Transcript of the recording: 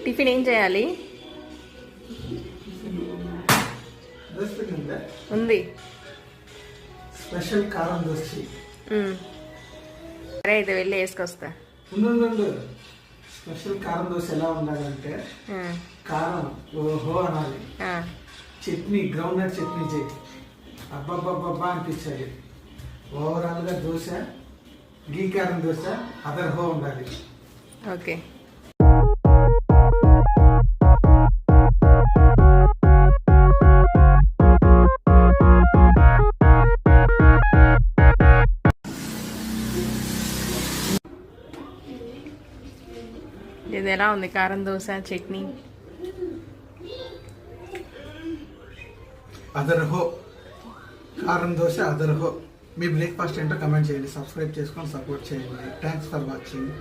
Tiffin ఏం చేయాలి? ఉంది. స్పెషల్ కారం దోశ. సరే అయితే వెళ్ళి వేసుకొస్తా. స్పెషల్ కారం దోశ ఎలా ఉండాలంటే కారం ఓహో అనాలి, చట్నీ గ్రౌండ్ నట్ చట్నీ చేయి, అబ్బాబ్బాబ్బా అనిపించాలి. ఓవరాల్ గా దోశ గీ కారం దోశ అదర్ హో ఉండాలి. ఓకే. ఇది ఎలా ఉంది కారం దోశ చట్నీ? అదర్ హో కారం దోశ అదర్ హో. మీ బ్రేక్ఫాస్ట్ ఏంటో కమెంట్ చేయండి, సబ్స్క్రైబ్ చేసుకొని సపోర్ట్ చేయండి. Thanks for watching.